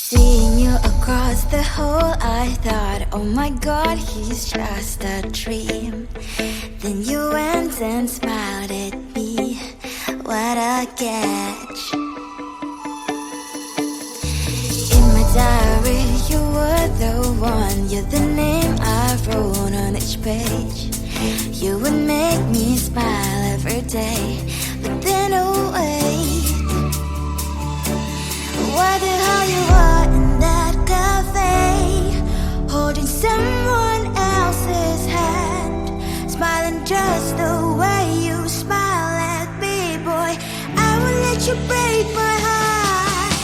Seeing you across the hall, I thought, oh my god, he's just a dream. Then you went and smiled at me. What a catch. In my diary, you were the one. You're the name I wrote on each page. You would make me smile every day. But then, oh wait, what the hell you are in that cafe, holding someone else's hand, smiling just the way you smile at me, boy. I will let you break my heart.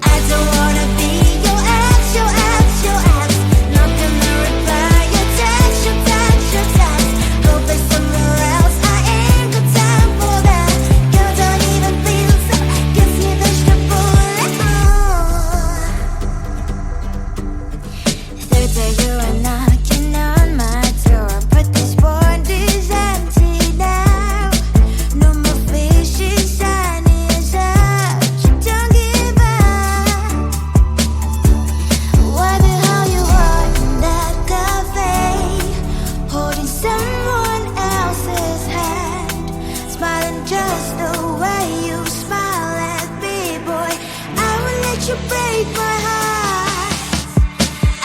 I don't wanna be your ex, your ex, your ex. Not gonna reply your text, your text, your text. Go play somewhere else, I ain't got time for that. Girl, don't even feel so, gives me vegetable. Third day you are knocking on my door, but this pond is empty now. No more fishes, sun is out. You don't give up. What the hell you are in that cafe, holding someone else's hand, smiling just the way you smile at me, boy. I will let you break my heart.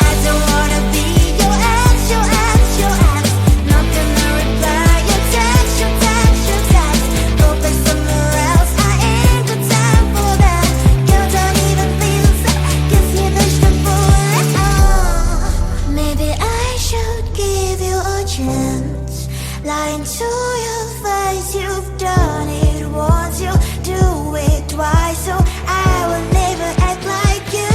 I don't wanna be your ex, your ex, your ex. Not gonna reply your text, your text, your text. Go play somewhere else, I ain't got time for that. Girl, don't even feel so, gives me vegetable. Maybe I should give you a chance. Lying to your face, you've done it once, you do it twice, so I will never act like you.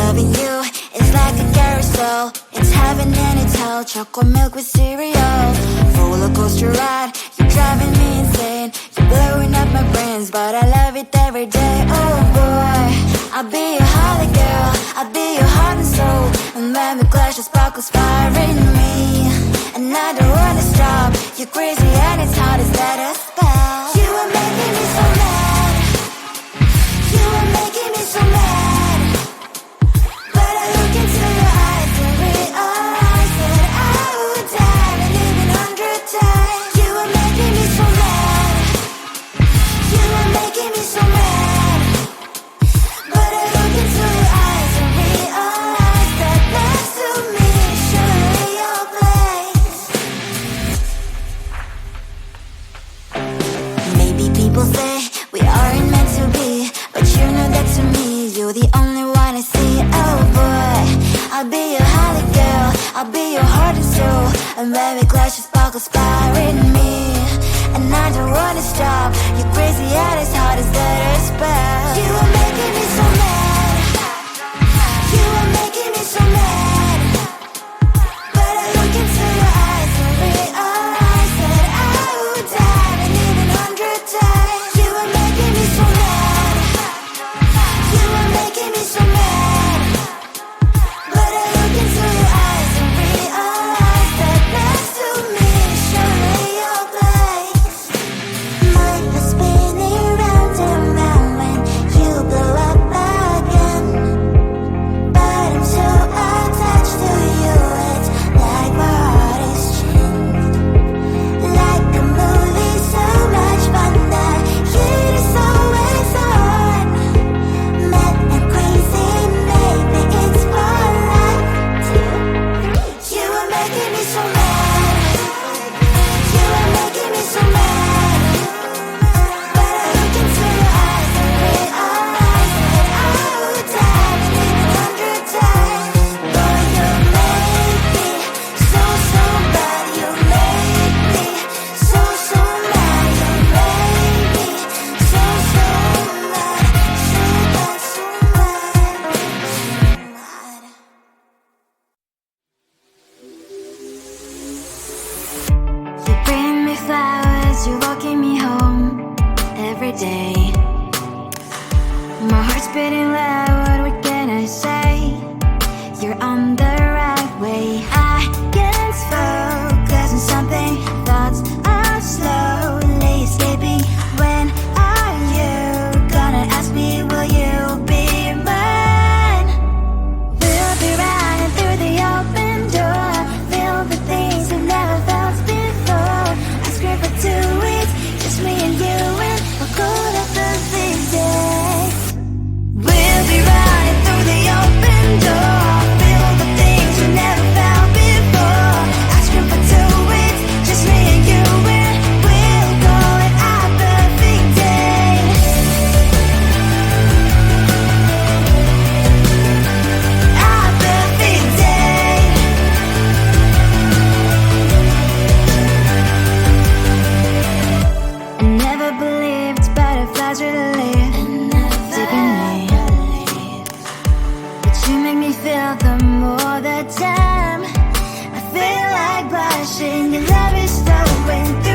Loving you is like a carousel. It's heaven and it's hell. Chocolate milk with cereal. Roller coaster ride, you're driving me insane. You're blowing up my brains, but I love it every day. Oh boy, I'll be your holly girl. I'll be your heart and soul. And when we clash, the sparkles fire in me. And I don't wanna stop. You're crazy and it's hard as let us spell. You are making me so mad. You are making me so mad. But I look into your eyes and realize that I would die and even 100 times. You are making me so mad. You are making me so mad. But I look into your eyes and realize that next to me is surely your place. Maybe people say we aren't meant to be, but you know that to me you're the only one I see. Oh boy, I'll be your holly girl. I'll be your heart and soul. And when we clash, the sparkles fire in me. And I don't wanna stop. You're crazy and as hard as let her spell. You are making me so mad. You are making me so mad. But I look into your eyes and realize that I would die and even 100 times. You are making me so mad. You are making me so mad. But I look into your eyes and realize that next to me is surely your place. Mind was spinning round and round when you blow up again. But I'm so attached to you, it's like my heart is chained. Like a movie, so much fun that heat is always on. Mad and crazy, maybe it's for life. 2, 3. You are making me so mad. You are making me so mad. But I look into your eyes and realize that I would die and even 100 times. Boy, you make me so, so bad. You make me so, so mad. You make me so, so mad. So bad, so mad, so mad. You bring me flowers, you're walking me home every day. My heart's beating loud, what can I say? You're on the right way. I can't focus on something, thoughts are slowly escaping. When are you gonna ask me, will you be mine? We'll be running through the open door, filled with things we've never felt before. I scream for 2 weeks, just me and you, and we'll go to perfect days. We'll be running through the open door, filled with things we never felt before. I scream for 2 weeks, just me and you, and we'll go at our perfect days. Our perfect day. I never believed butterflies really live deep in me, but you make me feel them all the time. I feel like blushing, your love is flowing through